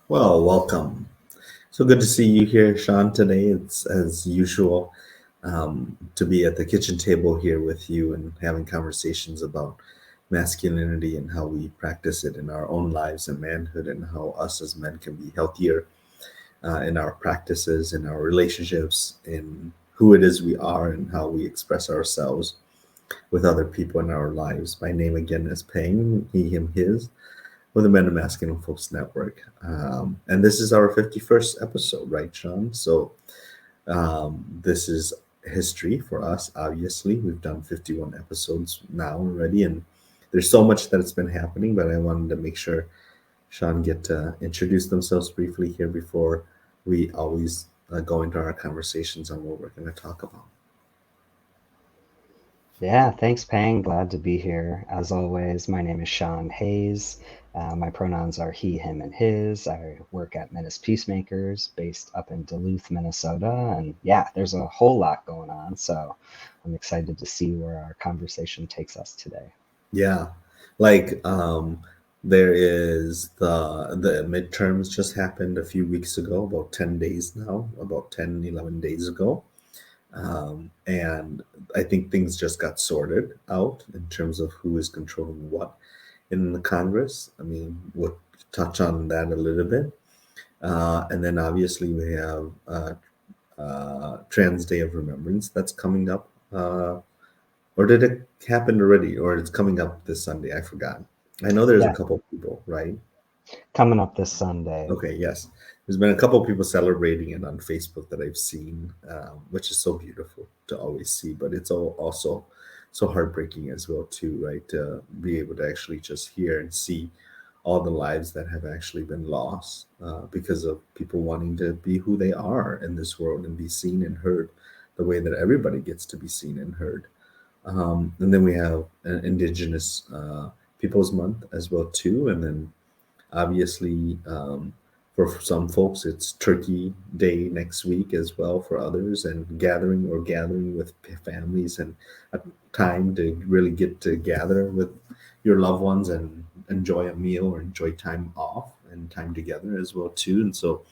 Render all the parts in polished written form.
Well, welcome. So good to see you here, Sean, today. It's as usual to be at the kitchen table here with you and having conversations about masculinity and how we practice it in our own lives and manhood, and how us as men can be healthier in our practices, in our relationships, in who it is we are, and how we express ourselves with other people in our lives. My name again is Peng, he, him, his, with the Men of Masculine Folks Network. And this is our 51st episode, right, Sean? So this is history for us, obviously. We've done 51 episodes now already, and there's so much that's been happening, but I wanted to make sure Sean get to introduce themselves briefly here before we always go into our conversations on what we're going to talk about. Yeah, thanks, Pang. Glad to be here. As always, my name is Sean Hayes. My pronouns are he, him, and his. I work at Menace Peacemakers based up in Duluth, Minnesota. And yeah, there's a whole lot going on. So I'm excited to see where our conversation takes us today. Yeah, like there is the midterms just happened a few weeks ago, about 10 days now, about 10, 11 days ago. And I think things just got sorted out in terms of who is controlling what in the Congress. I mean, we'll touch on that a little bit. And then obviously we have Trans Day of Remembrance that's coming up. Or did it happen already? Or it's coming up this Sunday? I forgot. I know there's a Yeah, couple people, right? coming up this Sunday. Okay, yes. There's been a couple of people celebrating it on Facebook that I've seen, which is so beautiful to always see. But it's also so heartbreaking as well too, right? To be able to actually just hear and see all the lives that have actually been lost because of people wanting to be who they are in this world and be seen and heard the way that everybody gets to be seen and heard. And then we have an Indigenous Peoples Month as well too, and then obviously, for some folks, it's Turkey Day next week as well for others, and gathering with families, and a time to really get to gather with your loved ones and enjoy a meal or enjoy time off and time together as well too. And so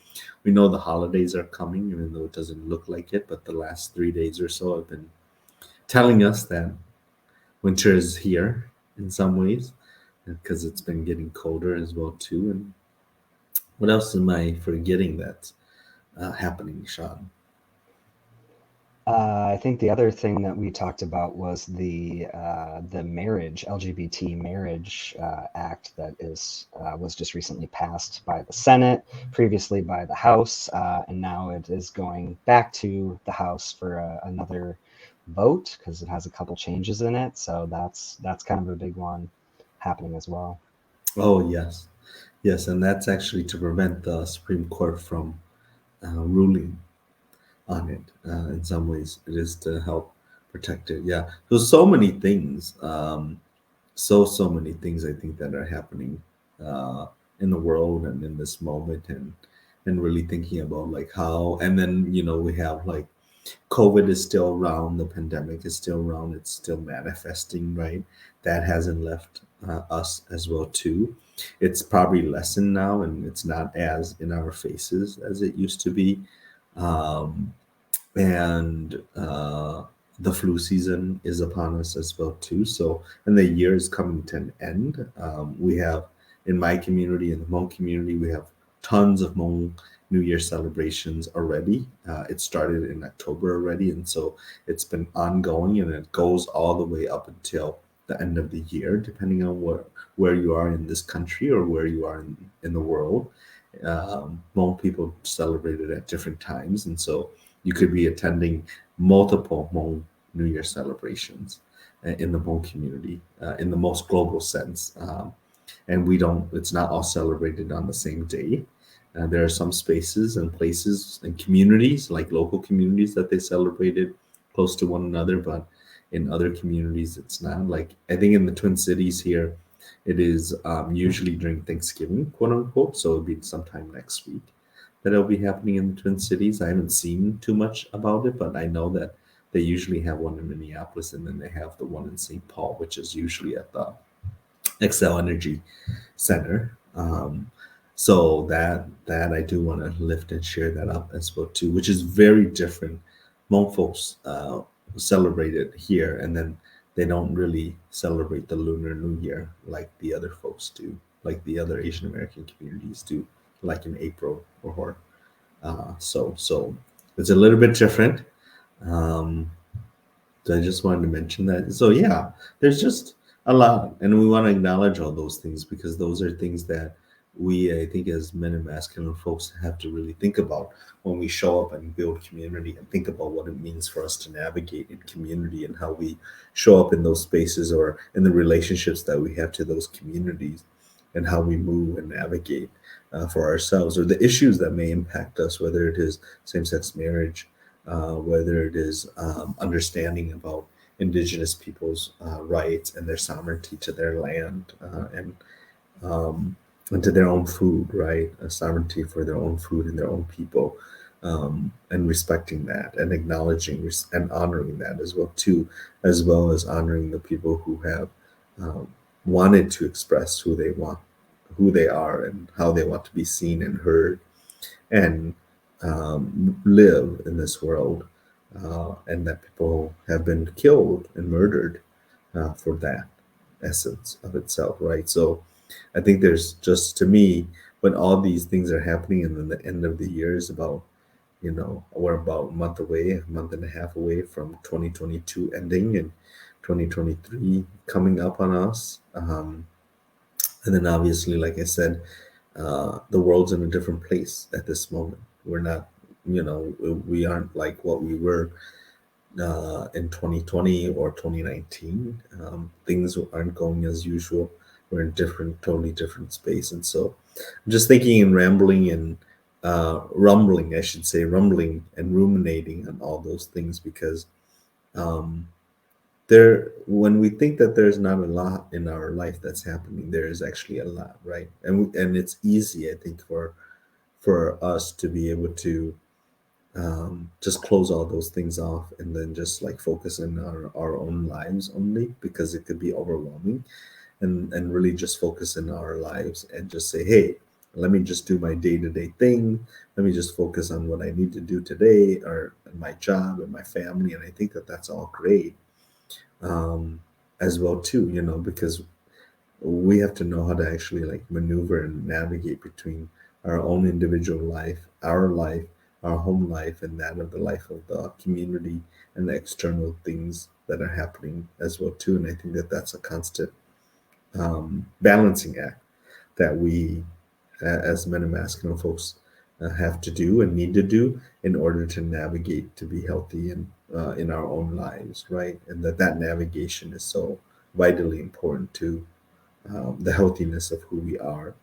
we know the holidays are coming, even though it doesn't look like it. But the last 3 days or so have been telling us that winter is here in some ways because it's been getting colder as well too. And what else am I forgetting that's happening, Sean? I think the other thing that we talked about was the marriage LGBT marriage act that is was just recently passed by the Senate, previously by the House, and now it is going back to the House for another vote because it has a couple changes in it. So that's kind of a big one happening as well. Oh, yes. Yes, and that's actually to prevent the Supreme Court from ruling on it. In some ways, it is to help protect it. Yeah. So many things. So many things I think that are happening uh, in the world and in this moment, and really thinking about like how. And then we have like COVID is still around, the pandemic is still around, it's still manifesting, right? That hasn't left us as well too. It's probably lessened now, and it's not as in our faces as it used to be. Um, and the flu season is upon us as well too. So, and the year is coming to an end. We have in my community, in the Hmong community, we have tons of Hmong New Year celebrations already. It started in October already, and so it's been ongoing, and it goes all the way up until the end of the year, depending on where you are in this country or where you are in the world. Hmong people celebrate it at different times, and so you could be attending multiple Hmong New Year celebrations in the Hmong community in the most global sense. And we don't, it's not all celebrated on the same day. There are some spaces and places and communities, like local communities, that they celebrated close to one another, but in other communities, it's not. Like, I think in the Twin Cities here, it is usually during Thanksgiving, quote unquote. So it'll be sometime next week that it'll be happening in the Twin Cities. I haven't seen too much about it, but I know that they usually have one in Minneapolis, and then they have the one in St. Paul, which is usually at the Excel Energy Center. So that I do want to lift and share that up as well too, which is very different. Hmong folks celebrate it here, and then they don't really celebrate the Lunar New Year like the other folks do, like the other Asian American communities do, like in April or so it's a little bit different. Um, so I just wanted to mention that. So yeah, there's just a lot, and we want to acknowledge all those things because those are things that we, I think, as men and masculine folks, have to really think about when we show up and build community, and think about what it means for us to navigate in community and how we show up in those spaces or in the relationships that we have to those communities, and how we move and navigate for ourselves, or the issues that may impact us, whether it is same-sex marriage, whether it is understanding about indigenous people's rights and their sovereignty to their land, um, and to their own food, right? A sovereignty for their own food and their own people, and respecting that and acknowledging and honoring that as well too, as well as honoring the people who have um, wanted to express who they are, and how they want to be seen and heard, and live in this world, and that people have been killed and murdered for that essence of itself, right? So I think there's just, to me, when all these things are happening, and then the end of the year is about, we're about a month away, a month and a half away from 2022 ending and 2023 coming up on us. And then obviously, like I said, the world's in a different place at this moment. We're not, we aren't like what we were in 2020 or 2019. Things aren't going as usual. We're in different, totally different space. And so I'm just thinking and rambling and rumbling, I should say, rumbling and ruminating on all those things, because um, when we think that there's not a lot in our life that's happening, there is actually a lot, right? And it's easy, I think, for us to be able to just close all those things off, and then just like focus on our own lives only, because it could be overwhelming, and really just focus in our lives and just say, hey, let me just do my day-to-day thing. Let me just focus on what I need to do today, or my job and my family. And I think that that's all great, um, as well too, because we have to know how to actually like maneuver and navigate between our own individual life, our home life, and that of the life of the community, and the external things that are happening as well too. And I think that that's a constant balancing act that we, as men and masculine folks, have to do and need to do in order to navigate, to be healthy in our own lives, right? And that navigation is so vitally important to the healthiness of who we are,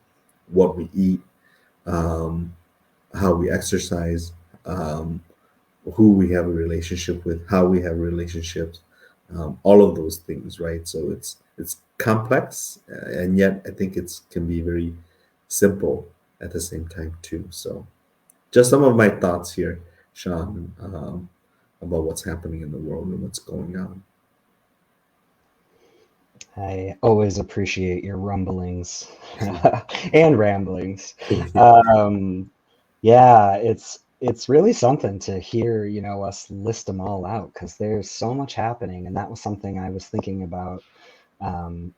what we eat, um, how we exercise, um, who we have a relationship with, how we have relationships, all of those things, right? So it's complex, and yet I think it's can be very simple at the same time too. So just some of my thoughts here, Sean, about what's happening in the world and what's going on. I always appreciate your rumblings and ramblings. Um, yeah, it's really something to hear, us list them all out, because there's so much happening, and that was something I was thinking about um,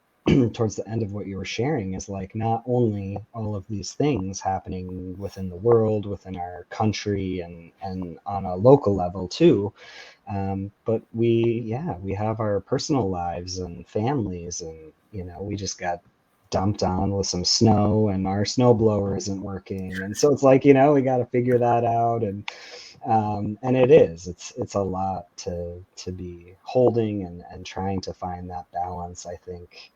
towards the end of what you were sharing, is like not only all of these things happening within the world, within our country, and on a local level too, but we have our personal lives and families, and we just got dumped on with some snow, and our snow blower isn't working, and so it's like we got to figure that out, and it's a lot to be holding, and trying to find that balance. I think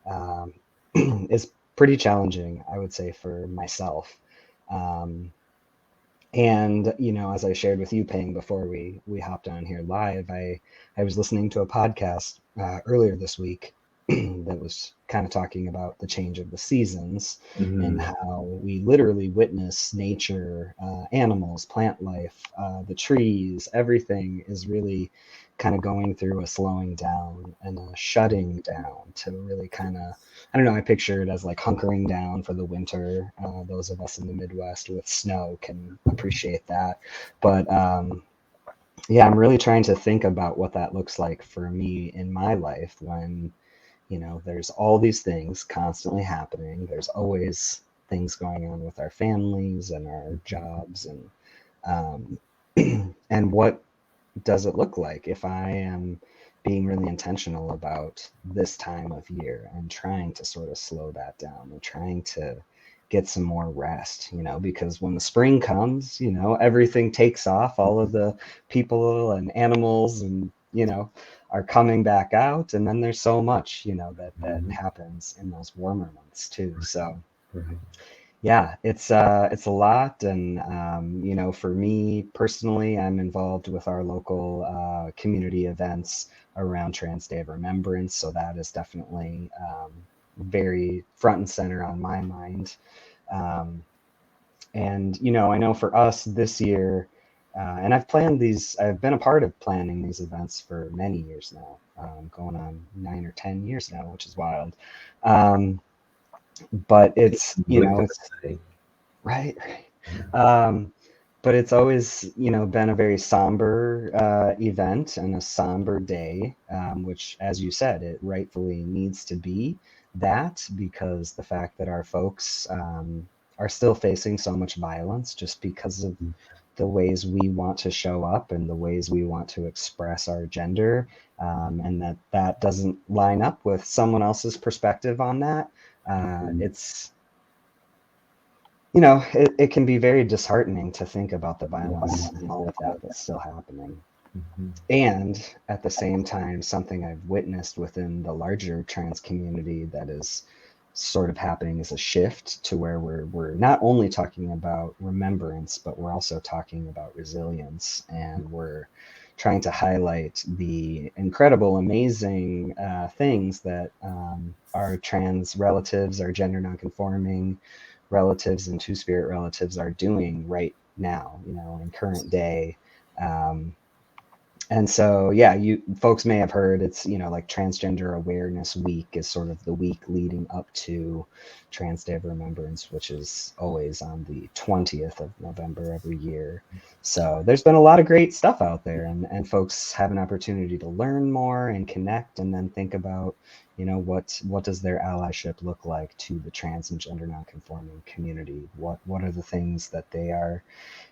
um, is pretty challenging, I would say, for myself. Um, and as I shared with you, Ping, before we hopped on here live, I was listening to a podcast earlier this week that was kind of talking about the change of the seasons, and Mhm. how we literally witness nature, animals, plant life, the trees, everything is really kind of going through a slowing down and a shutting down to really kind of I don't know, I picture it as like hunkering down for the winter. Those of us in the Midwest with snow can appreciate that. But yeah, I'm really trying to think about what that looks like for me in my life when, there's all these things constantly happening. There's always things going on with our families and our jobs and um, and what does it look like if I am being really intentional about this time of year and trying to sort of slow that down and trying to get some more rest, because when the spring comes, everything takes off, all of the people and animals and, are coming back out. And then there's so much, that Mhm. happens in those warmer months too. So Right. yeah, it's a lot, and for me personally, I'm involved with our local community events around Trans Day of Remembrance, so that is definitely very front and center on my mind. Um, and I know for us this year, and I've been a part of planning these events for many years now, going on 9 or 10 years now, which is wild. Um, but it's Blink of an eye. right, right. Yeah. But it's always, been a very somber event and a somber day, which, as you said, it rightfully needs to be that because the fact that our folks are still facing so much violence just because of the ways we want to show up and the ways we want to express our gender, and that doesn't line up with someone else's perspective on that. Mhm. It's it can be very disheartening to think about the violence and all of that that's still happening. Mhm. And at the same time, something I've witnessed within the larger trans community that is sort of happening is a shift to where we're not only talking about remembrance, but we're also talking about resilience, and we're trying to highlight the incredible, amazing things that our trans relatives, our gender nonconforming relatives, and two spirit relatives are doing right now, in current day. Um, and so, yeah, you folks may have heard it's, like Transgender Awareness Week is sort of the week leading up to Trans Day of Remembrance, which is always on the 20th of November every year. So there's been a lot of great stuff out there, and folks have an opportunity to learn more and connect and then think about, what does their allyship look like to the trans and gender nonconforming community? What are the things that they are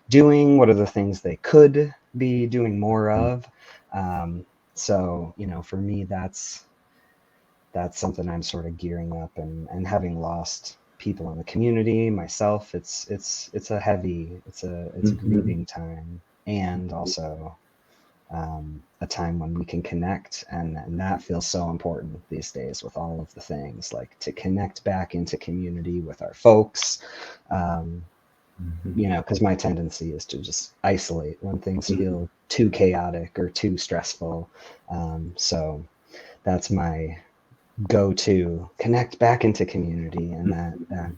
doing? What are the things they could be doing more of? Um, so, for me, that's something I'm sort of gearing up, and having lost people in the community myself, it's a heavy, it's a Mhm. grieving time, and also a time when we can connect, and that feels so important these days with all of the things like to connect back into community with our folks. Um, Mhm. because my tendency is to just isolate when things Mhm. feel too chaotic or too stressful. So that's my go-to: connect back into community, and that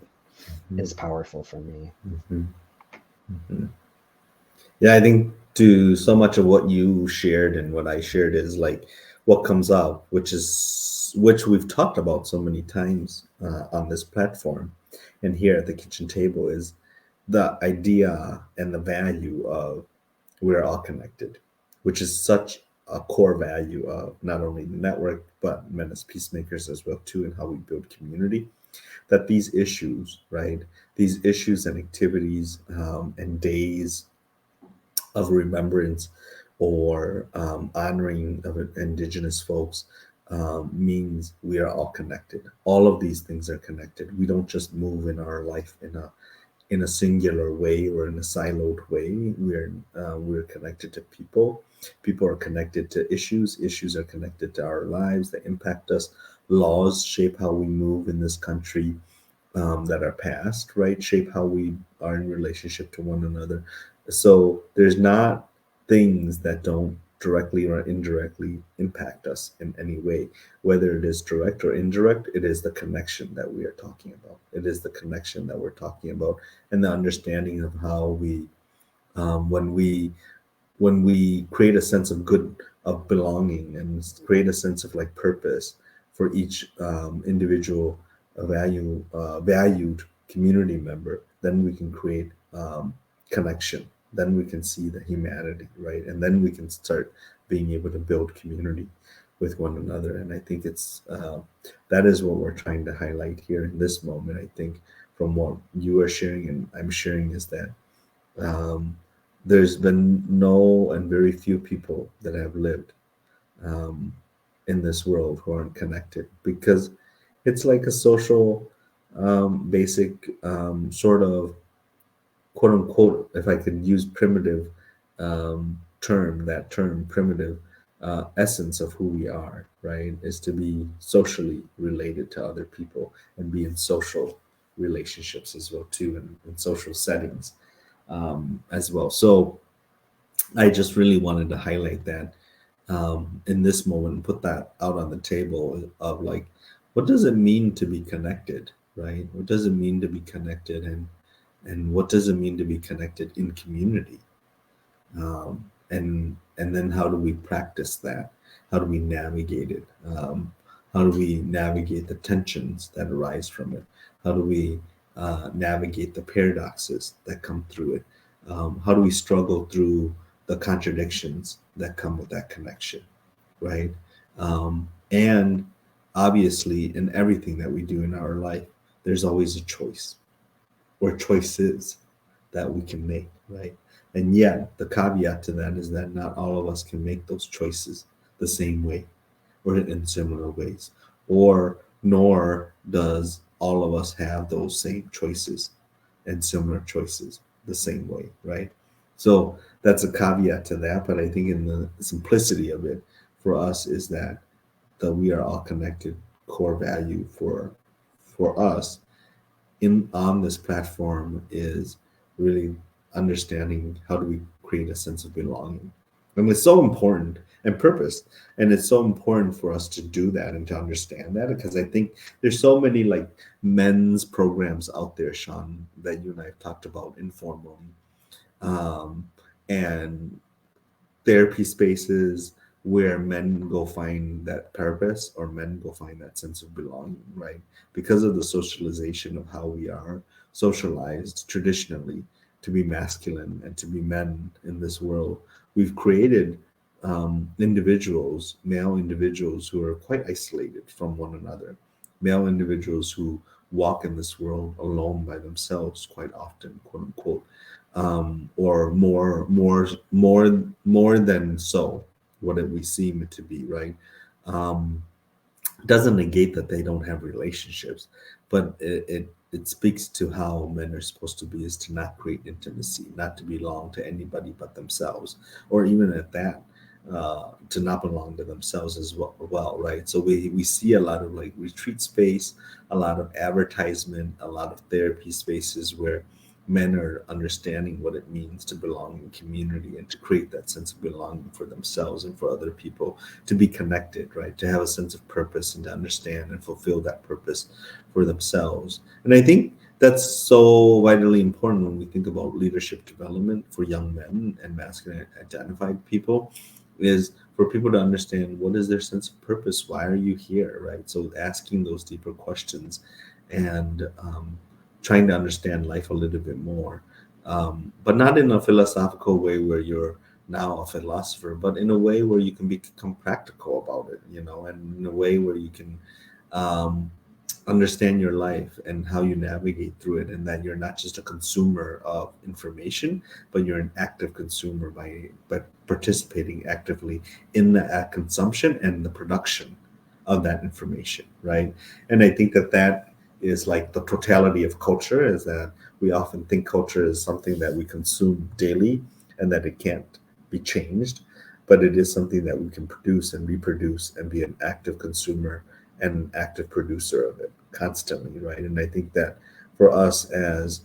is powerful for me. Mhm. Mhm. Yeah, I think to so much of what you shared and what I shared is like what comes out, which we've talked about so many times on this platform and here at the kitchen table is the idea and the value of we're all connected, which is such a core value of not only the network but men as peacemakers as well too, and how we build community. That these issues, right? These issues and activities and days of remembrance or honoring of indigenous folks means we are all connected. All of these things are connected. We don't just move in our life in a singular way or in a siloed way. We're connected to people. People are connected to issues. Issues are connected to our lives. They impact us. Laws shape how we move in this country that are passed, right? Shape how we are in relationship to one another. So there's not things that don't directly or indirectly impact us in any way. Whether it is direct or indirect, it is the connection that we are talking about. It is the connection that we're talking about, and the understanding of how we, when we create a sense of good, of belonging, and create a sense of like purpose for each individual valued community member, then we can create connection. Then we can see the humanity, right? And then we can start being able to build community with one another. And I think that is what we're trying to highlight here in this moment. I think from what you are sharing and I'm sharing is that um, there's been no and very few people that have lived um, in this world who aren't connected because it's like a social basic sort of quote unquote, if I could use primitive term primitive essence of who we are, right, is to be socially related to other people and be in social relationships as well too, and in social settings as well. So I just really wanted to highlight that in this moment and put that out on the table of like, what does it mean to be connected, right? What does it mean to be connected, and what does it mean to be connected in community? And then how do we practice that? How do we navigate it? How do we navigate the tensions that arise from it? How do we navigate the paradoxes that come through it? How do we struggle through the contradictions that come with that connection, right? And obviously, in everything that we do in our life, there's always a choice or choices that we can make, right? And yet, the caveat to that is that not all of us can make those choices the same way or in similar ways, or nor does all of us have those same choices and similar choices the same way, right? So that's a caveat to that, but I think in the simplicity of it for us is that we are all connected. Core value for us in on this platform is really understanding how do we create a sense of belonging, and it's so important, and purpose, and it's so important for us to do that and to understand that, because I think there's so many like men's programs out there, Sean, that you and I have talked about informally, um, and therapy spaces where men go find that purpose or men go find that sense of belonging, right? Because of the socialization of how we are socialized traditionally to be masculine and to be men in this world, we've created male individuals who are quite isolated from one another, male individuals who walk in this world alone by themselves quite often, quote unquote, or more than so, what it we seem it to be, right? Um, doesn't negate that they don't have relationships, but it speaks to how men are supposed to be, is to not create intimacy, not to belong to anybody but themselves, or even at that, to not belong to themselves as well, right? So we see a lot of like retreat space, a lot of advertisement, a lot of therapy spaces where men are understanding what it means to belong in community and to create that sense of belonging for themselves and for other people, to be connected, right? To have a sense of purpose and to understand and fulfill that purpose for themselves. And I think that's so vitally important when we think about leadership development for young men and masculine identified people, is for people to understand what is their sense of purpose, why are you here, right? So asking those deeper questions and trying to understand life a little bit more, but not in a philosophical way where you're now a philosopher, but in a way where you can become practical about it, and in a way where you can um, understand your life and how you navigate through it, and that you're not just a consumer of information, but you're an active consumer by participating actively in the consumption and the production of that information, right? And I think that is like the totality of culture, is that we often think culture is something that we consume daily and that it can't be changed, but it is something that we can produce and reproduce and be an active consumer and an active producer of it constantly, right? And I think that for us as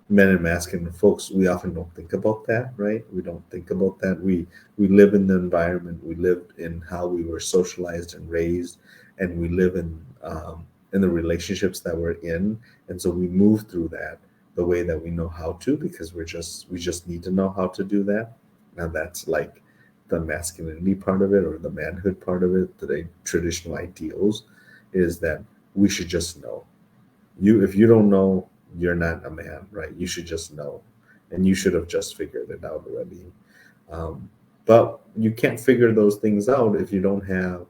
men and masculine folks, we often don't think about that, right? We don't think about that. We live in the environment, we live in how we were socialized and raised, and we live in the relationships that we're in, and so we move through that the way that we know how to, because we just need to know how to do that. And that's like the masculinity part of it, or the manhood part of it, the traditional ideals, is that we should just know. If you don't know, you're not a man, right? You should just know, and you should have just figured it out already. Um, but you can't figure those things out if you don't have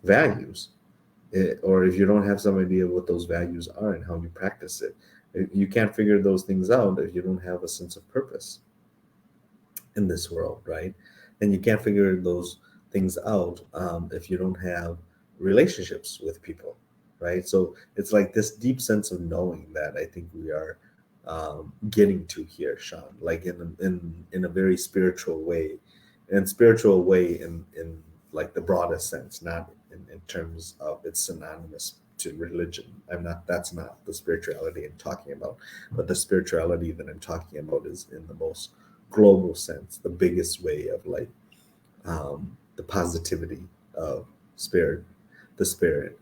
values, or if you don't have some idea what those values are and how you practice it. You can't figure those things out if you don't have a sense of purpose in this world, right? And you can't figure those things out if you don't have relationships with people, right? So it's like this deep sense of knowing that I think we are getting to here, Sean, like in a very spiritual way, and spiritual way in like the broadest sense, not in terms of it's synonymous to religion. I'm not. That's not the spirituality I'm talking about, but the spirituality that I'm talking about is in the most global sense, the biggest way of like the positivity of spirit, the spirit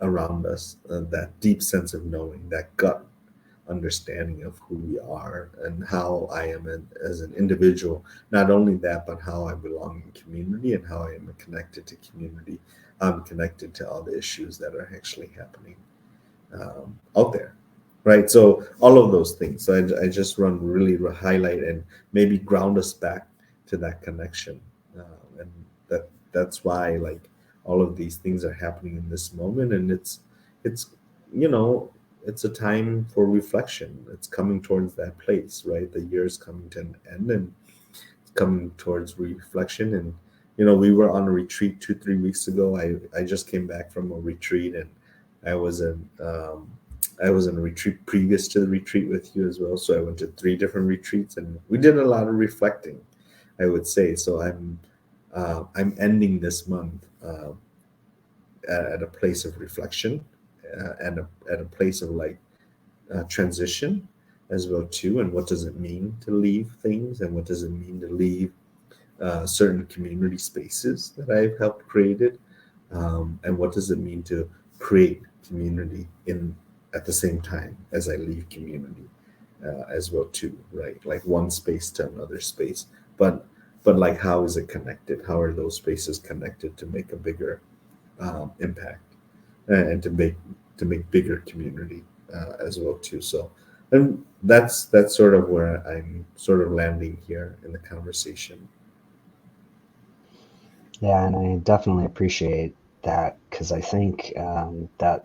around us, that deep sense of knowing, that gut understanding of who we are and how I am as an individual. Not only that, but how I belong in community and how I am connected to community. I'm connected to all the issues that are actually happening out there, right? So all of those things. So I just run really highlight and maybe ground us back to that connection, and that's why like all of these things are happening in this moment, and it's you know it's a time for reflection. It's coming towards that place, right? The year is coming to an end, and coming towards reflection. And we were on a retreat 2 3 weeks ago. I just came back from a retreat, and i was in um, I was in a retreat previous to the retreat with you as well, so I went to 3 different retreats and we did a lot of reflecting, I would say. So I'm ending this month at a place of reflection, and at a place of like transition as well too. And what does it mean to leave things, and what does it mean to leave certain community spaces that I've helped created, and what does it mean to create community in at the same time as I leave community as well too, right? Like one space to another space, but like how is it connected? How are those spaces connected to make a bigger impact, and to make bigger community as well too? So, and that's sort of where I'm sort of landing here in the conversation. Yeah, and I definitely appreciate that because I think that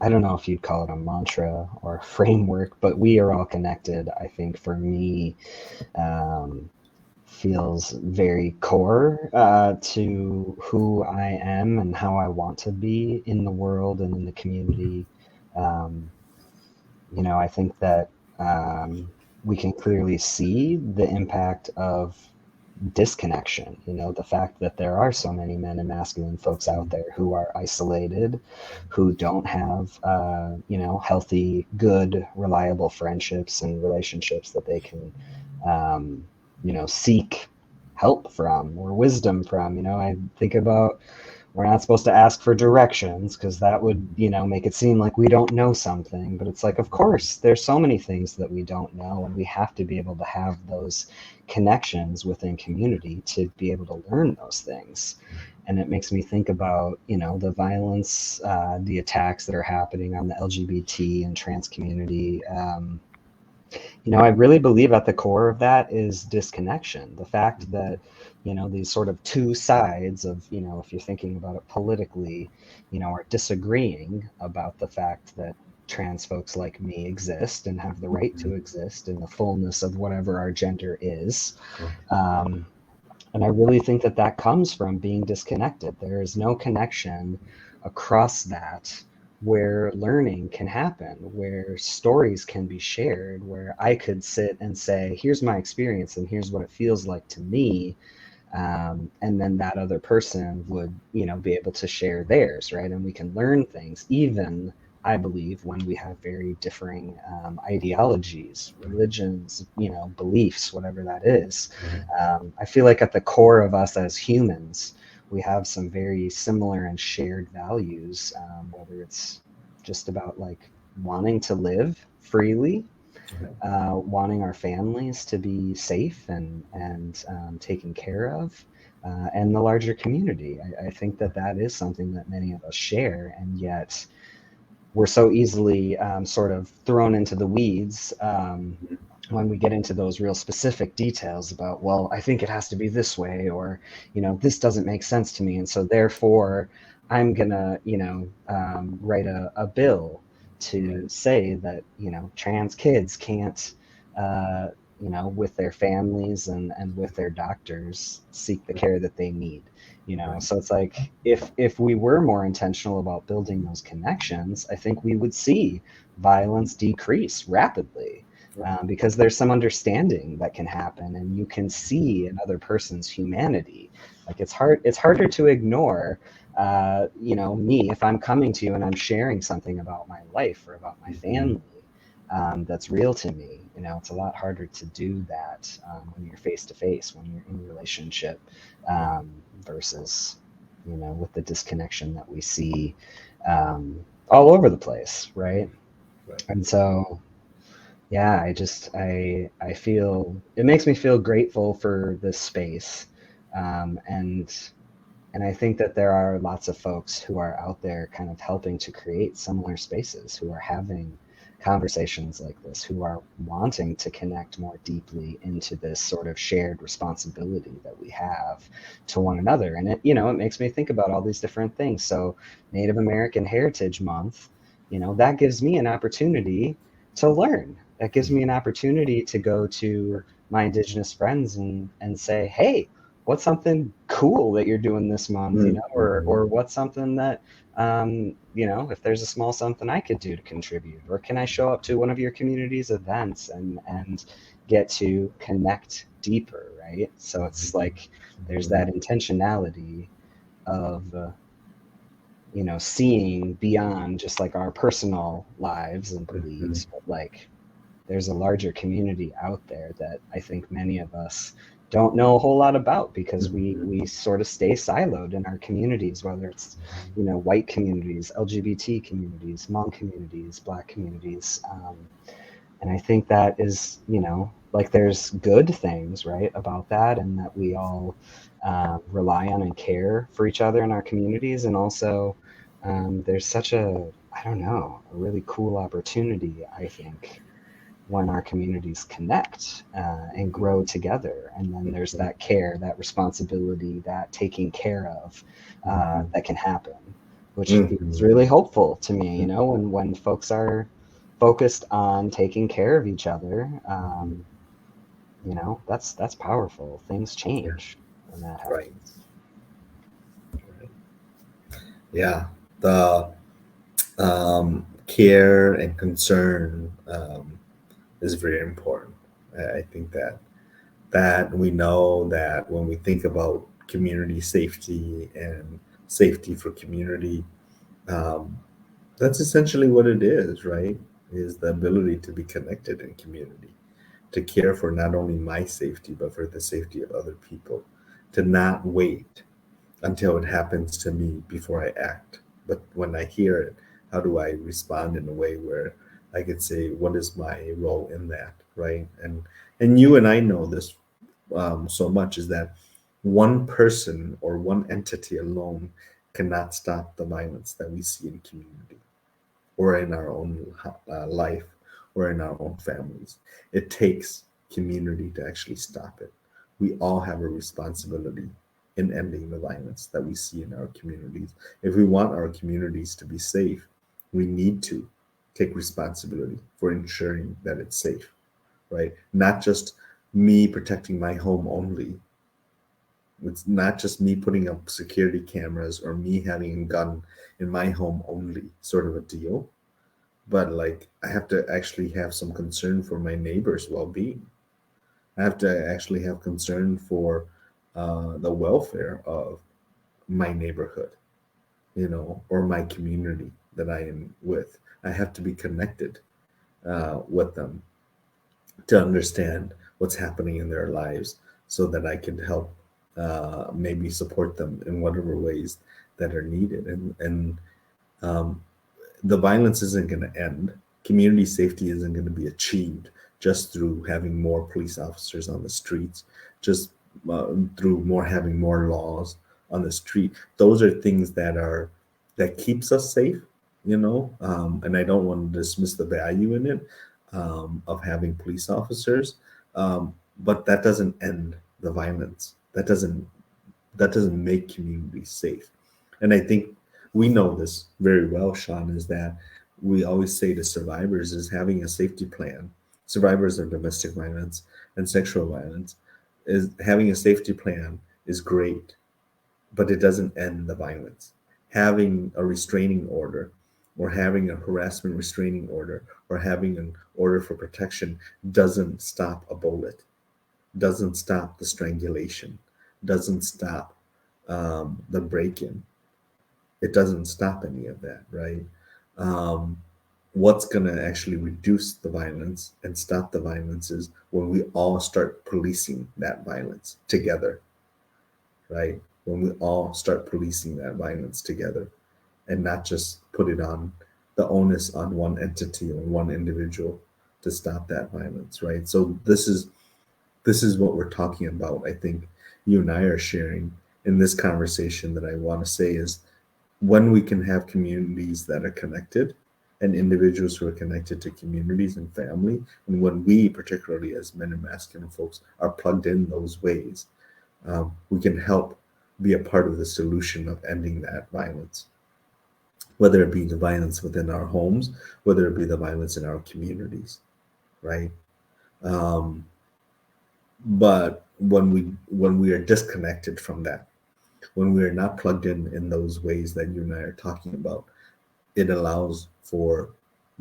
I don't know if you'd call it a mantra or a framework, but we are all connected. I think for me, um, feels very core to who I am and how I want to be in the world and in the community. Um, I think that um, we can clearly see the impact of disconnection. The fact that there are so many men and masculine folks out there who are isolated, who don't have, healthy, good, reliable friendships and relationships that they can, um, seek help from or wisdom from. I think about we're not supposed to ask for directions because that would make it seem like we don't know something, but it's like, of course there's so many things that we don't know, and we have to be able to have those connections within community to be able to learn those things. And it makes me think about the violence, the attacks that are happening on the LGBT and trans community. I really believe at the core of that is disconnection. The fact that, these sort of two sides of, if you're thinking about it politically, are disagreeing about the fact that trans folks like me exist and have the right to exist in the fullness of whatever our gender is. Um, and I really think that that comes from being disconnected. There is no connection across that where learning can happen, where stories can be shared, where I could sit and say, here's my experience and here's what it feels like to me. And then that other person would, be able to share theirs, right? And we can learn things, even I believe, when we have very differing ideologies, religions, beliefs, whatever that is. I feel like at the core of us as humans, we have some very similar and shared values, whether it's just about like wanting to live freely, wanting our families to be safe and taken care of, and the larger community. I think that that is something that many of us share, and yet we're so easily sort of thrown into the weeds when we get into those real specific details about, well, I think it has to be this way, or, this doesn't make sense to me. And so therefore, I'm going to, write a bill to Right. say that, trans kids can't, uh, with their families and with their doctors, seek the care that they need. Right. So it's like, if we were more intentional about building those connections, I think we would see violence decrease rapidly, because there's some understanding that can happen, and you can see another person's humanity. Like, it's harder to ignore, me, if I'm coming to you and I'm sharing something about my life or about my Mhm. family, that's real to me. It's a lot harder to do that when you're face to face, when you're in relationship, versus, with the disconnection that we see all over the place, right? Right. And so, yeah, I feel, it makes me feel grateful for this space, and I think that there are lots of folks who are out there kind of helping to create similar spaces, who are having conversations like this, who are wanting to connect more deeply into this sort of shared responsibility that we have to one another. And it makes me think about all these different things. So Native American Heritage Month, that gives me an opportunity to learn. That gives me an opportunity to go to my Indigenous friends and say, hey, what's something cool that you're doing this month, Mhm. or what's something that, if there's a small something I could do to contribute, or can I show up to one of your community's events and get to connect deeper, right? So it's like there's that intentionality of, seeing beyond just like our personal lives and Mhm. beliefs, but like there's a larger community out there that I think many of us don't know a whole lot about, because Mhm. we sort of stay siloed in our communities, whether it's, white communities, LGBT communities, Hmong communities, Black communities, and I think that is, like there's good things, right, about that, and that we all rely on and care for each other in our communities, and also there's such a, I don't know, a really cool opportunity, I think, when our communities connect and grow together. And then there's that care, that responsibility, that taking care of Mhm. that can happen, which feels Mhm. really hopeful to me, when folks are focused on taking care of each other. That's powerful. Things Yeah. change when that Right. happens. Right. Yeah. The care and concern is very important. I think that we know that when we think about community safety and safety for community, um, that's essentially what it is, right? Is the ability to be connected in community, to care for not only my safety, but for the safety of other people, to not wait until it happens to me before I act. But when I hear it, how do I respond in a way where I could say, what is my role in that, right? And you and I know this so much is that one person or one entity alone cannot stop the violence that we see in community or in our own life or in our own families. It takes community to actually stop it. We all have a responsibility in ending the violence that we see in our communities. If we want our communities to be safe, we need to take responsibility for ensuring that it's safe, right? Not just me protecting my home only. It's not just me putting up security cameras or me having a gun in my home only, sort of a deal, but like I have to actually have some concern for my neighbor's well-being. I have to actually have concern for the welfare of my neighborhood, or my community that I am with. I have to be connected with them to understand what's happening in their lives so that I can help maybe support them in whatever ways that are needed. And um, the violence isn't going to end. Community safety isn't going to be achieved just through having more police officers on the streets, just through more having more laws on the street. Those are things that keeps us safe, and I don't want to dismiss the value in it, of having police officers, um, but that doesn't end the violence. That doesn't make communities safe. And I think we know this very well, Sean, is that we always say to survivors is having a safety plan. Survivors of domestic violence and sexual violence is having a safety plan is great, but it doesn't end the violence. Having a restraining order or having a harassment restraining order or having an order for protection doesn't stop a bullet, doesn't stop the strangulation, doesn't stop the break in. It doesn't stop any of that, right? Um, what's going to actually reduce the violence and stop the violence is when we all start policing that violence together, right? When we all start policing that violence together and not just put it on the onus on one entity or one individual to stop that violence, right? So this is what we're talking about. I think you and I are sharing in this conversation that I want to say is when we can have communities that are connected and individuals who are connected to communities and family, and when we, particularly as men and masculine folks, are plugged in those ways, we can help be a part of the solution of ending that violence, whether it be the violence within our homes, whether it be the violence in our communities, right? Um, but when we are disconnected from that, when we are not plugged in those ways that you and I are talking about, it allows for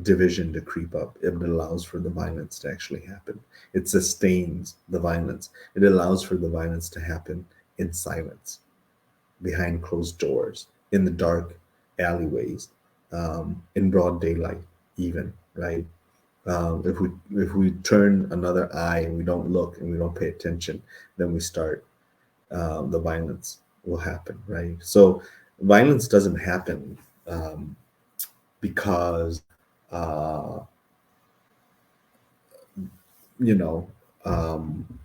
division to creep up. It allows for the violence to actually happen. It sustains the violence. It allows for the violence to happen in silence, behind closed doors, in the dark alleyways, in broad daylight, even, right? If we turn another eye and we don't look and we don't pay attention, then we start the violence will happen, right? So violence doesn't happen um, because uh, you know um,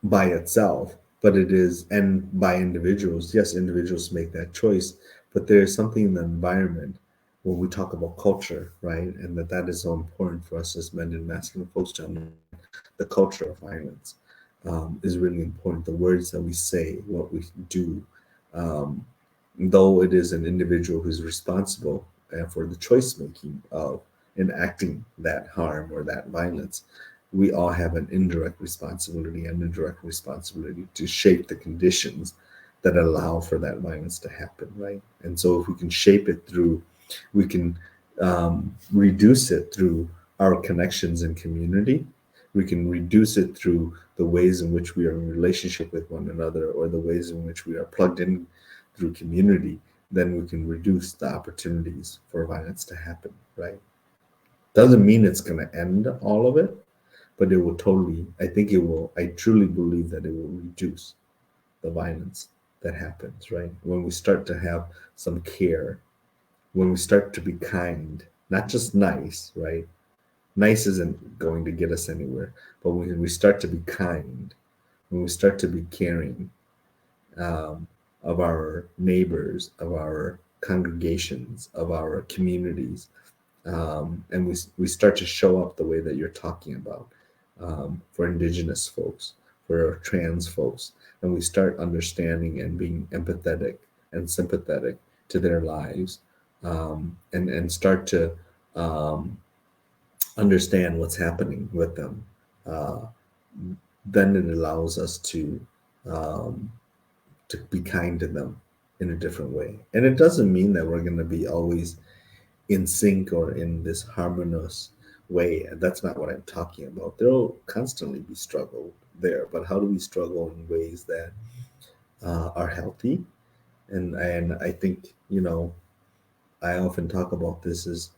by itself, but it is, and by individuals. Yes, individuals make that choice, but there's something in the environment when we talk about culture, right? And that is so important for us as men and masculine folks to understand the culture of violence is really important. The words that we say, what we do, um, though it is an individual who's responsible for the choice making of enacting that harm or that violence, we all have an indirect responsibility to shape the conditions that allow for that violence to happen, right? And so if we can shape it through, we can reduce it through our connections in community. We can reduce it through the ways in which we are in relationship with one another or the ways in which we are plugged in through community, then we can reduce the opportunities for violence to happen, right? Doesn't mean it's going to end all of it, but it will totally, I think it will, I truly believe that it will reduce the violence that happens, right? When we start to have some care, when we start to be kind, not just nice, right? Nice isn't going to get us anywhere, but when we start to be kind, when we start to be caring, um, of our neighbors, of our congregations, of our communities, and we start to show up the way that you're talking about, for indigenous folks, for trans folks, and we start understanding and being empathetic and sympathetic to their lives, and start to um, understand what's happening with them, uh, then it allows us um, to be kind to them in a different way. And it doesn't mean that we're going to be always in sync or in this harmonious way. And that's not what I'm talking about. There will constantly be struggle there, but how do we struggle in ways that are healthy? And I think, I often talk about this is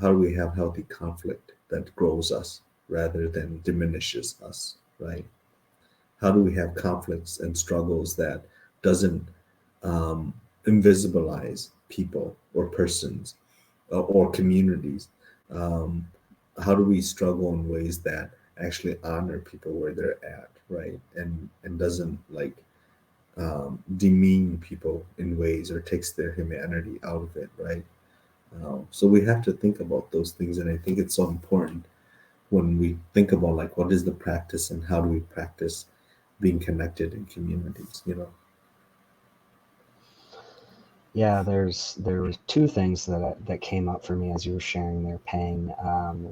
how do we have healthy conflict that grows us rather than diminishes us, right? How do we have conflicts and struggles that doesn't invisibilize people or persons or communities? Um, how do we struggle in ways that actually honor people where they're at, right? And doesn't like demean people in ways or takes their humanity out of it, right? So we have to think about those things, and I think it's so important when we think about like what is the practice and how do we practice being connected in communities, you know? Yeah, there were two things that came up for me as you were sharing their pain.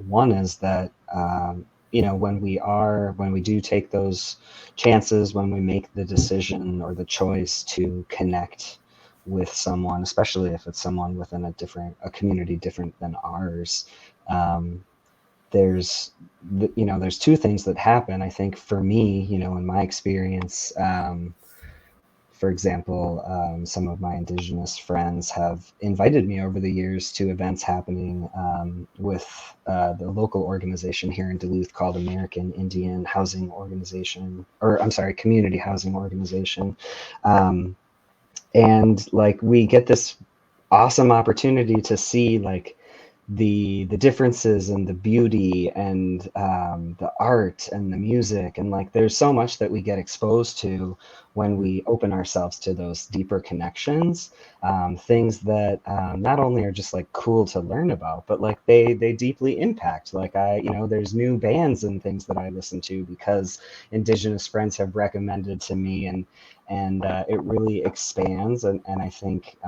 One is that when we do take those chances, when we make the decision or the choice to connect with someone, especially if it's someone within a community different than ours, um, there's there's two things that happen. I think for me, in my experience. For example, some of my Indigenous friends have invited me over the years to events happening with the local organization here in Duluth called American Indian Housing Organization, or I'm sorry, Community Housing Organization. Um, and like we get this awesome opportunity to see like the differences and the beauty and the art and the music, and like there's so much that we get exposed to when we open ourselves to those deeper connections, things that not only are just like cool to learn about, but like they deeply impact. Like there's new bands and things that I listen to because Indigenous friends have recommended to me, and it really expands, and I think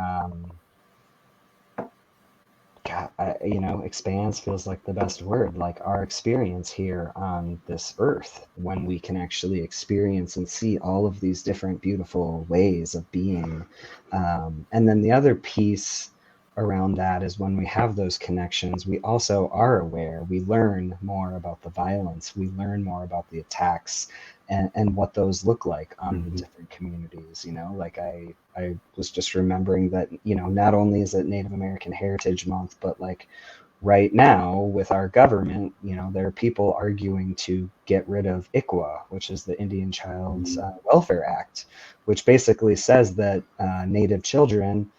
God, expands feels like the best word. Like our experience here on this earth, when we can actually experience and see all of these different beautiful ways of being. And then the other piece around that is when we have those connections, we also are aware. We learn more about the violence. We learn more about the attacks and what those look like on the Hmm. different communities. Like I was just remembering that, not only is it Native American Heritage Month, but like right now with our government, there are people arguing to get rid of ICWA, which is the Indian Child's Welfare Act, which basically says that Native children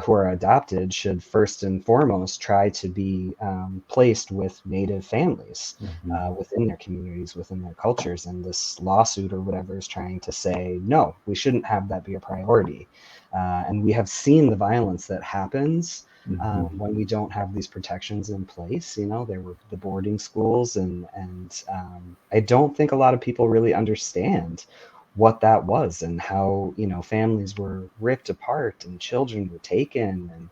who are adopted should first and foremost try to be placed with Native families Hmm. within their communities, within their cultures. And this lawsuit or whatever is trying to say, no, we shouldn't have that be a priority. And we have seen the violence that happens Hmm. when we don't have these protections in place. There were the boarding schools, and I don't think a lot of people really understand what that was and how families were ripped apart and children were taken,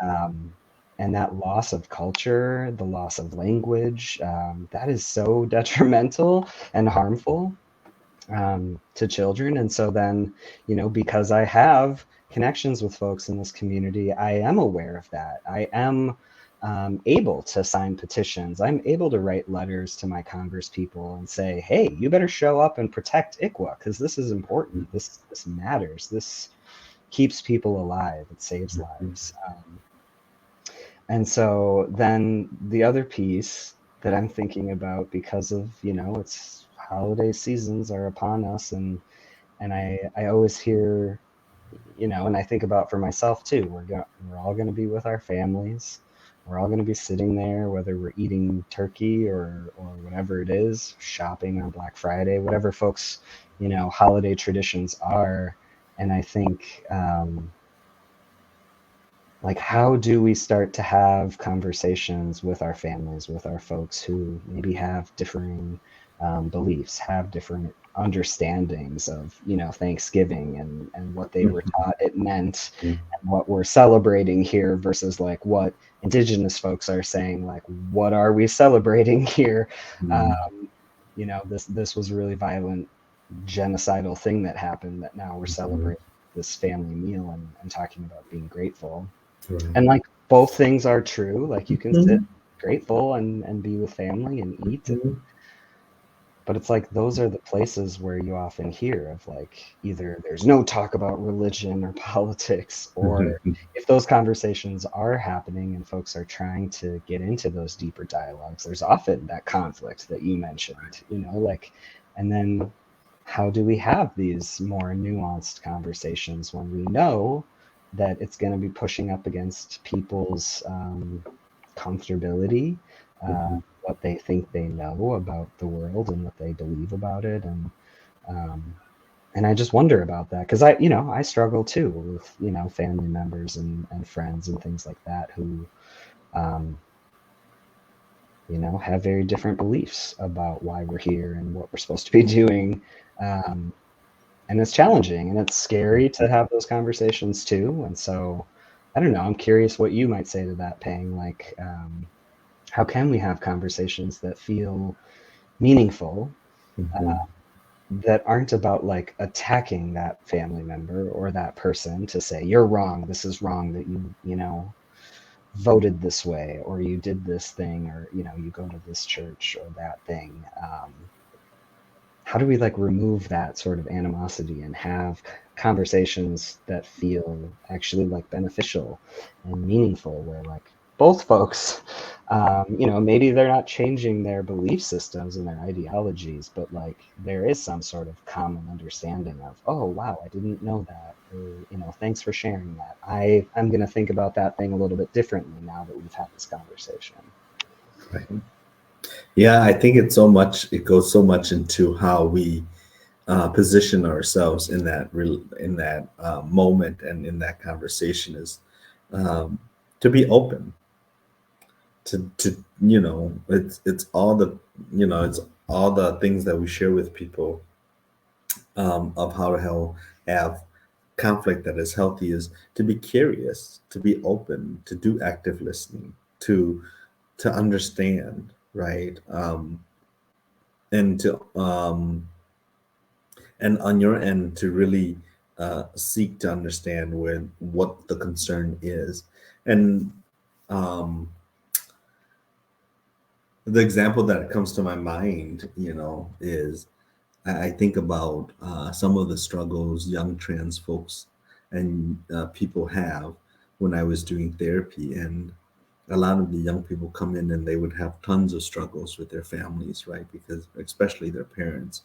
um, and that loss of culture, the loss of language, that is so detrimental and harmful to children. And so then, because I have connections with folks in this community, I am aware of that. I am able to sign petitions. I'm able to write letters to my Congress people and say, hey, you better show up and protect ICWA because this is important. This matters. This keeps people alive. It saves lives. And so then the other piece that I'm thinking about, because of, it's holiday seasons are upon us, and I always hear, and I think about for myself too. We're all going to be with our families. We're all going to be sitting there, whether we're eating turkey or whatever it is, shopping on Black Friday, whatever folks, holiday traditions are. And I think, like, how do we start to have conversations with our families, with our folks who maybe have differing beliefs, have different understandings of Thanksgiving and what they were taught it meant, and what we're celebrating here versus like what Indigenous folks are saying, like what are we celebrating here? This was a really violent genocidal thing that happened, that now we're celebrating this family meal and talking about being grateful. Right. And like both things are true. Like you can sit Mhm. grateful and be with family and eat. Mhm. But it's like those are the places where you often hear of like either there's no talk about religion or politics, or if those conversations are happening and folks are trying to get into those deeper dialogues, there's often that conflict that you mentioned, like, and then how do we have these more nuanced conversations when we know that it's going to be pushing up against people's comfortability, what they think they know about the world and what they believe about it, and um, And I just wonder about that because I struggle too with, family members and friends and things like that who, um, have very different beliefs about why we're here and what we're supposed to be doing. Um, and it's challenging and it's scary to have those conversations too. And so, I don't know. I'm curious what you might say to that, Pang. Like, how can we have conversations that feel meaningful, Mhm. that aren't about like attacking that family member or that person to say, you're wrong, this is wrong that voted this way or you did this thing or, you go to this church or that thing. How do we like remove that sort of animosity and have conversations that feel actually like beneficial and meaningful where like both folks maybe they're not changing their belief systems and their ideologies, but like there is some sort of common understanding of, oh wow, I didn't know that, or thanks for sharing that. I'm going to think about that thing a little bit differently now that we've had this conversation. Right. Yeah, I think it's so much. It goes so much into how we position ourselves in that moment and in that conversation is um, to be open to it's all the it's all the things that we share with people of how to have conflict that is healthy is to be curious, to be open, to do active listening, to understand, right? And to and on your end to really seek to understand where what the concern is. And um, the example that comes to my mind, is I think about some of the struggles young trans folks and people have when I was doing therapy. And a lot of the young people come in and they would have tons of struggles with their families, right? Because, especially their parents,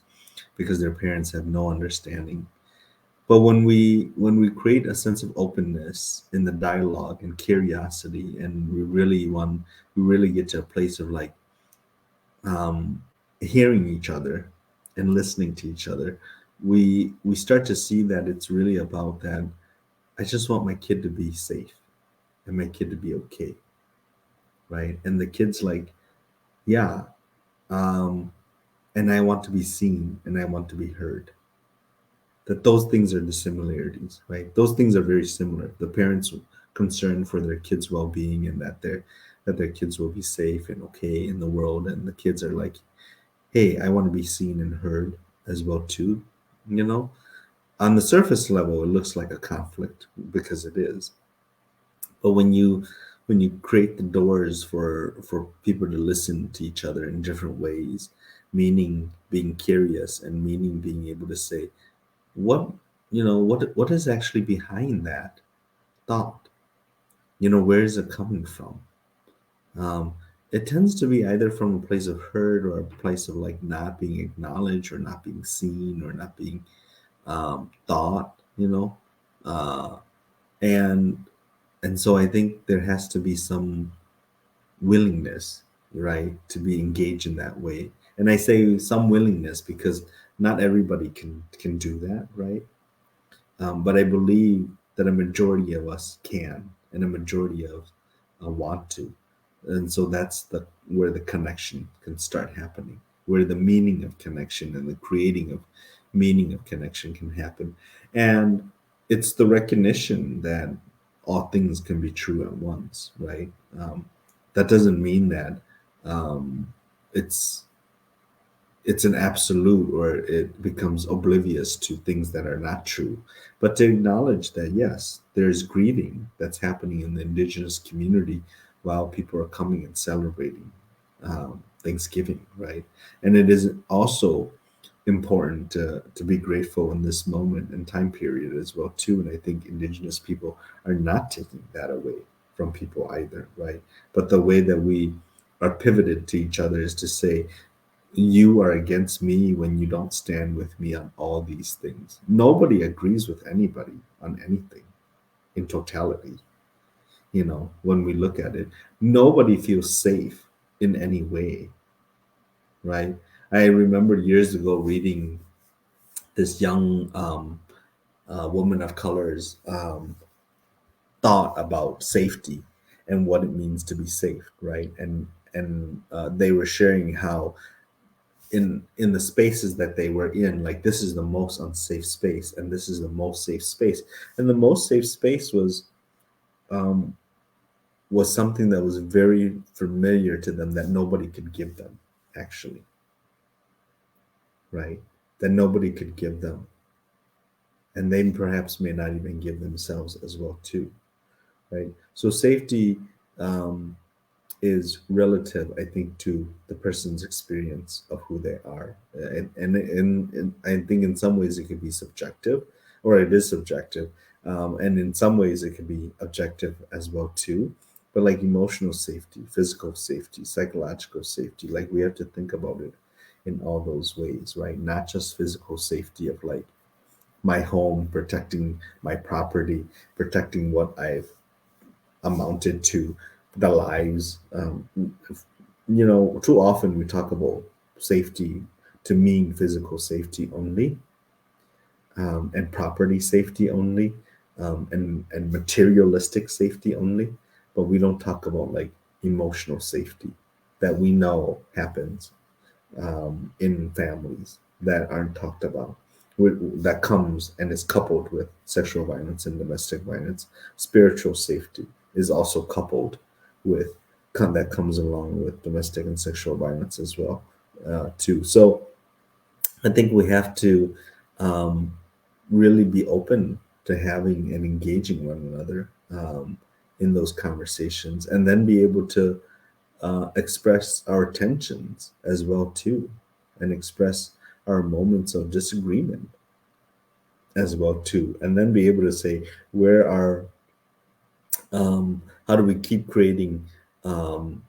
because their parents have no understanding. But when we create a sense of openness in the dialogue and curiosity, and we really get to a place of like um, hearing each other and listening to each other, we start to see that it's really about that. I just want my kid to be safe and my kid to be okay, right? And the kid's like, yeah, um, and I want to be seen and I want to be heard. That those things are the similarities, right? Those things are very similar. The parents concerned for their kids' well-being and that their kids will be safe and okay in the world, and the kids are like, hey, I want to be seen and heard as well too. You know, on the surface level, it looks like a conflict because it is. But when you create the doors for people to listen to each other in different ways, meaning being curious and meaning being able to say, what what is actually behind that thought, where is it coming from? um, it tends to be either from a place of hurt or a place of like not being acknowledged or not being seen or not being thought, uh, and and so I think there has to be some willingness, right, to be engaged in that way. And I say some willingness because not everybody can do that, right? But I believe that a majority of us can, and a majority of want to, and so that's the where the connection can start happening, where the meaning of connection and the creating of meaning of connection can happen, and it's the recognition that all things can be true at once, right? That doesn't mean that um, it's it's an absolute or it becomes oblivious to things that are not true, but to acknowledge that yes, there's grieving that's happening in the indigenous community while people are coming and celebrating Thanksgiving, right? And it is also important to be grateful in this moment and time period as well too. And I think indigenous people are not taking that away from people either, right? But the way that we are pivoted to each other is to say, you are against me when you don't stand with me on all these things. Nobody agrees with anybody on anything in totality. When we look at it, nobody feels safe in any way, right? I remember years ago reading this young woman of color's thought about safety and what it means to be safe, right? And they were sharing how in the spaces that they were in, like this is the most unsafe space, and this is the most safe space, and the most safe space um, was something that was very familiar to them that nobody could give them, actually, right? That nobody could give them, and they perhaps may not even give themselves as well too, right? So safety um, is relative, I think, to the person's experience of who they are. And I think in some ways it could be subjective, or it is subjective. And in some ways it could be objective as well too. But like emotional safety, physical safety, psychological safety, like we have to think about it in all those ways, right? Not just physical safety of like my home, protecting my property, protecting what I've amounted to, the lives. Too often we talk about safety to mean physical safety only, and property safety only, and materialistic safety only, but we don't talk about like emotional safety that we know happens in families that aren't talked about, that comes and is coupled with sexual violence and domestic violence. Spiritual safety is also coupled with that comes along with domestic and sexual violence as well, too. So I think we have to um, really be open to having and engaging one another in those conversations, and then be able to express our tensions as well too, and express our moments of disagreement as well too, and then be able to say where are how do we keep creating um,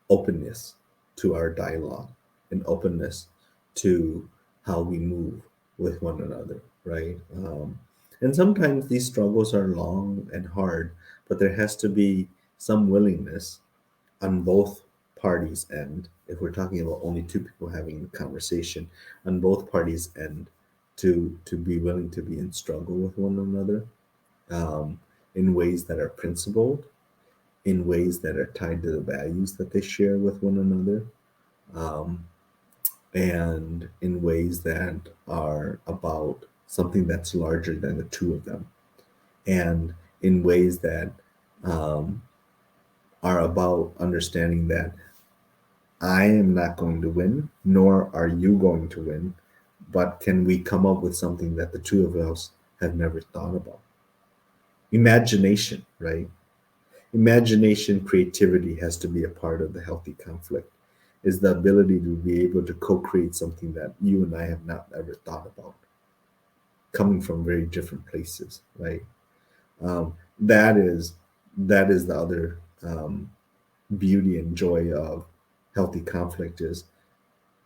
openness to our dialogue, and openness to how we move with one another, right? And sometimes these struggles are long and hard, but there has to be some willingness on both parties' end, if we're talking about only two people having a conversation, on both parties' end, to be willing to be in struggle with one another, um, in ways that are principled, in ways that are tied to the values that they share with one another, um, and in ways that are about something that's larger than the two of them, and in ways that um, are about understanding that I am not going to win, nor are you going to win, but can we come up with something that the two of us have never thought about? Imagination, right? Imagination, creativity has to be a part of the healthy conflict, is the ability to be able to co-create something that you and I have not ever thought about, coming from very different places, right? Um, that is the other beauty and joy of healthy conflict, is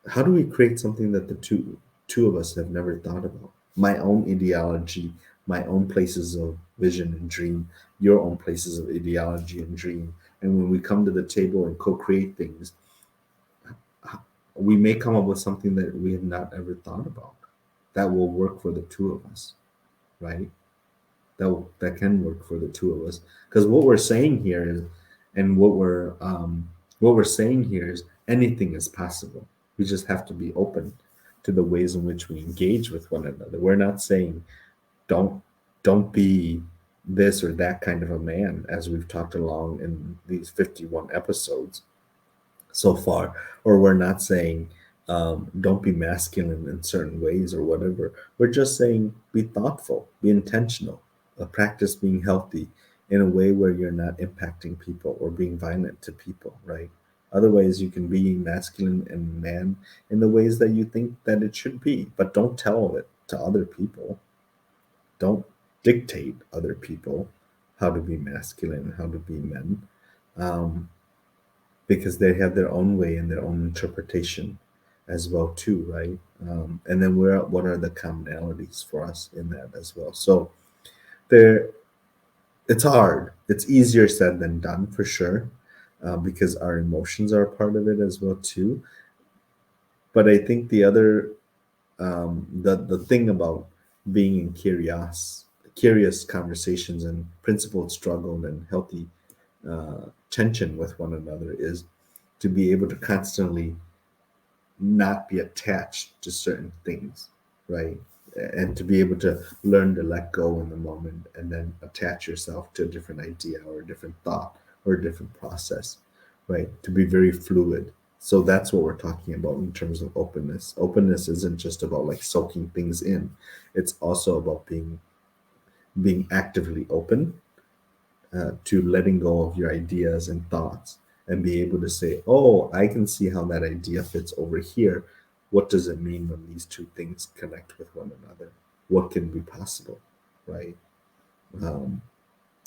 how do we create something that the two of us have never thought about? My own ideology, my own places of vision and dream, your own places of ideology and dream. And when we come to the table and co-create things, we may come up with something that we have not ever thought about that will work for the two of us, right? That can work for the two of us, because what we're saying here is, and what we're saying here is anything is possible. We just have to be open to the ways in which we engage with one another. We're not saying don't don't be this or that kind of a man, as we've talked along in these 51 episodes so far, or we're not saying don't be masculine in certain ways or whatever. We're just saying be thoughtful, be intentional, practice being healthy in a way where you're not impacting people or being violent to people, right? Otherwise, you can be masculine and man in the ways that you think that it should be, but don't tell it to other people. Don't dictate other people how to be masculine, how to be men. Um, because they have their own way and their own interpretation as well too, right? And then what are the commonalities for us in that as well? So there, it's hard. It's easier said than done for sure, because our emotions are a part of it as well too. But I think the other The thing about being in curious conversations and principled struggle and healthy tension with one another is to be able to constantly not be attached to certain things, right? And to be able to learn to let go in the moment and then attach yourself to a different idea or a different thought or a different process, right? To be very fluid. So that's what we're talking about in terms of openness. Openness isn't just about like soaking things in. It's also about being actively open to letting go of your ideas and thoughts and be able to say, oh, I can see how that idea fits over here. What does it mean when these two things connect with one another? What can be possible, right? Um,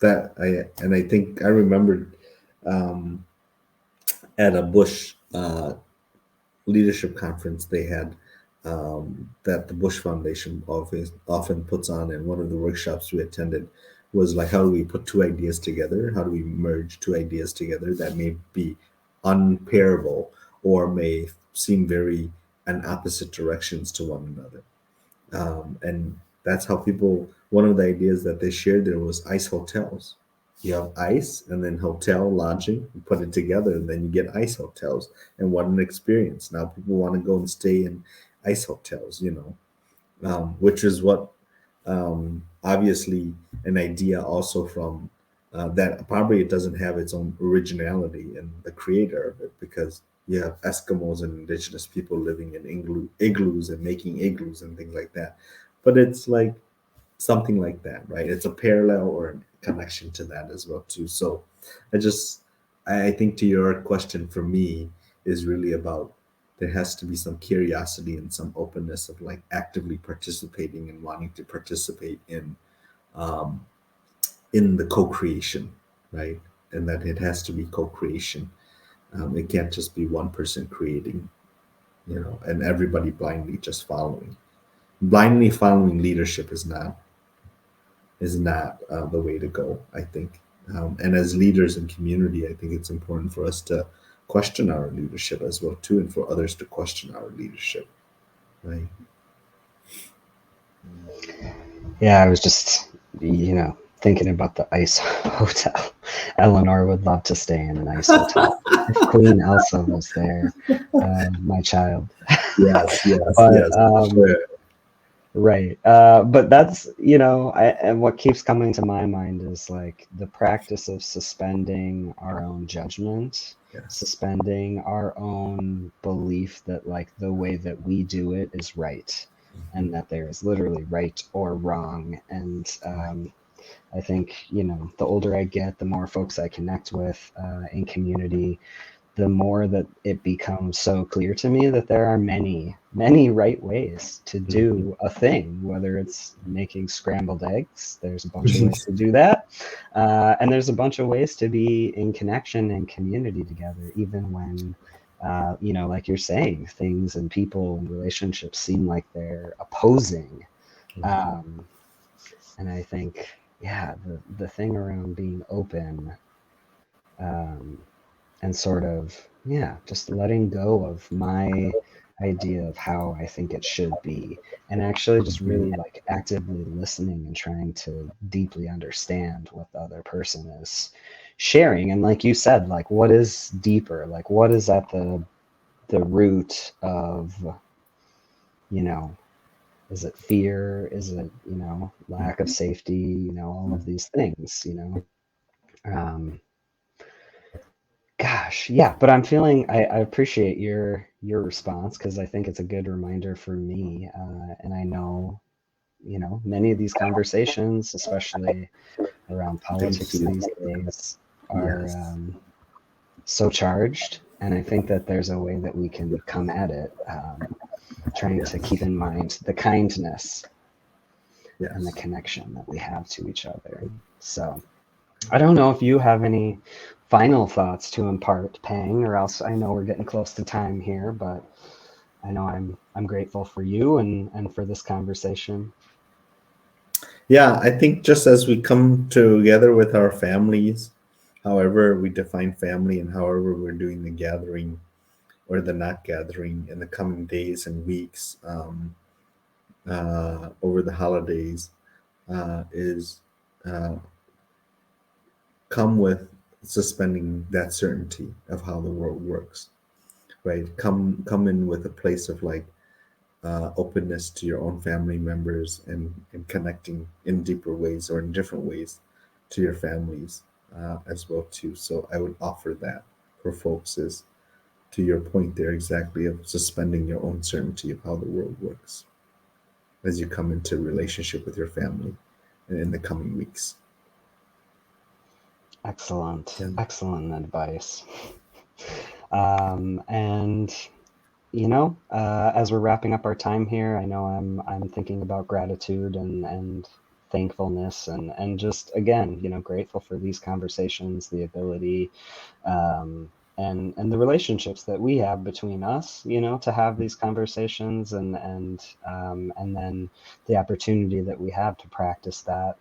that I think I remembered um, at a Bush leadership conference they had that the Bush Foundation often puts on, and one of the workshops we attended was like, how do we put two ideas together? How do we merge two ideas together that may be unpairable or may seem very in opposite directions to one another? And that's how people. One of the ideas that they shared there was ice hotels. You have ice and then hotel lodging. You put it together, and then you get ice hotels. And what an experience! Now people want to go and stay in ice hotels. Which is what obviously an idea also from that probably it doesn't have its own originality in the creator of it because you have Eskimos and indigenous people living in igloos and making igloos and things like that. But it's like something like that, right? It's a parallel or a connection to that as well too. So I just I think to your question for me is really about there has to be some curiosity and some openness of like actively participating and wanting to participate um, in the co-creation, right? And that it has to be co-creation. It can't just be one person creating, and everybody blindly just following. Blindly following leadership is not the way to go, I think. And as leaders in community, I think it's important for us to question our leadership as well too, and for others to question our leadership, right? Yeah, I was just, thinking about the ice hotel. Eleanor would love to stay in an ice hotel. If Queen Elsa was there, my child. Yes, yes, But yes, for sure. right. But that's, and what keeps coming to my mind is like the practice of suspending our own judgment, Yes. suspending our own belief that like the way that we do it is right, and that there is literally right or wrong. And I think, the older I get, the more folks I connect with in community, the more that it becomes so clear to me that there are many, many right ways to Mhm. do a thing, whether it's making scrambled eggs, there's a bunch of ways to do that. And there's a bunch of ways to be in connection and community together, even when, like you're saying, things and people and relationships seem like they're opposing. Um, and I think, yeah, the thing around being open, um, and sort of, yeah, just letting go of my idea of how I think it should be, and actually just really like actively listening and trying to deeply understand what the other person is sharing. And like you said, like what is deeper, like what is at the root of, you know is it fear, is it, lack of safety, all of these things, um Gosh, yeah, but I'm feeling I appreciate your response because I think it's a good reminder for me, and I know, many of these conversations, especially around Thank politics you. these days, are Yes. so charged, and I think that there's a way that we can come at it, trying to keep Yes. in mind the kindness and the Yes. connection that we have to each other. So. I don't know if you have any final thoughts to impart, Pang, or else I know we're getting close to time here, but I know I'm grateful for you and for this conversation. Yeah, I think just as we come together with our families, however we define family and however we're doing the gathering or the not gathering in the coming days and weeks, over the holidays is uh, come with suspending that certainty of how the world works, right? Come in with a place of like openness to your own family members and connecting in deeper ways or in different ways to your families as well too. So I would offer that for folks is to your point there exactly of suspending your own certainty of how the world works as you come into relationship with your family in the coming weeks. Excellent, Yeah. excellent advice. And as we're wrapping up our time here, I know I'm thinking about gratitude and thankfulness and just again, grateful for these conversations, the ability and the relationships that we have between us, to have these conversations and then the opportunity that we have to practice that,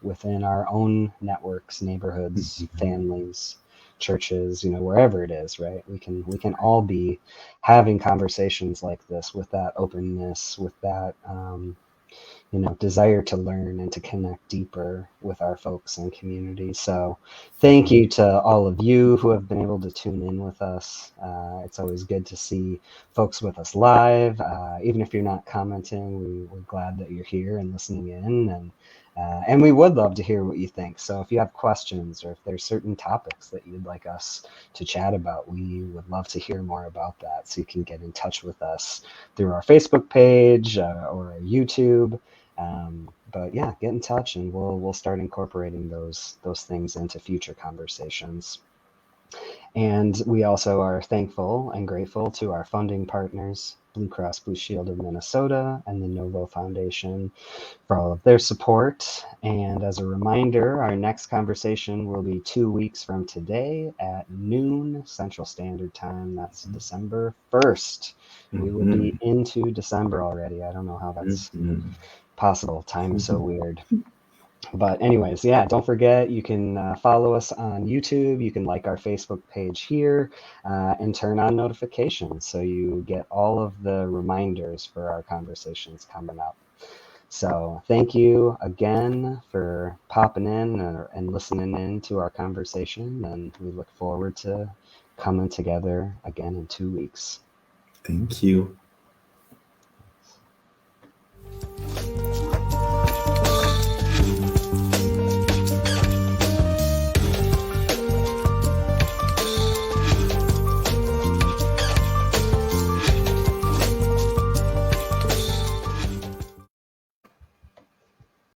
within our own networks, neighborhoods, Mhm. families, churches, wherever it is, right? We can all be having conversations like this with that openness, with that desire to learn and to connect deeper with our folks and community. So, thank Mhm. you to all of you who have been able to tune in with us. It's always good to see folks with us live. Even if you're not commenting, we're glad that you're here and listening in. And we would love to hear what you think. So if you have questions or if there's certain topics that you'd like us to chat about, we would love to hear more about that. So you can get in touch with us through our Facebook page or our YouTube. But yeah, get in touch and we'll start incorporating those things into future conversations. And we also are thankful and grateful to our funding partners, Blue Cross Blue Shield of Minnesota and the Novo Foundation, for all of their support. And as a reminder, our next conversation will be 2 weeks from today at noon Central Standard Time. That's December 1st. We will be Mhm. into December already. I don't know how that's Mhm. possible. Time is so weird. But anyways, yeah, don't forget you can follow us on YouTube. You can like our Facebook page here and turn on notifications so you get all of the reminders for our conversations coming up. So thank you again for popping in and listening in to our conversation. And we look forward to coming together again in 2 weeks. Thank you.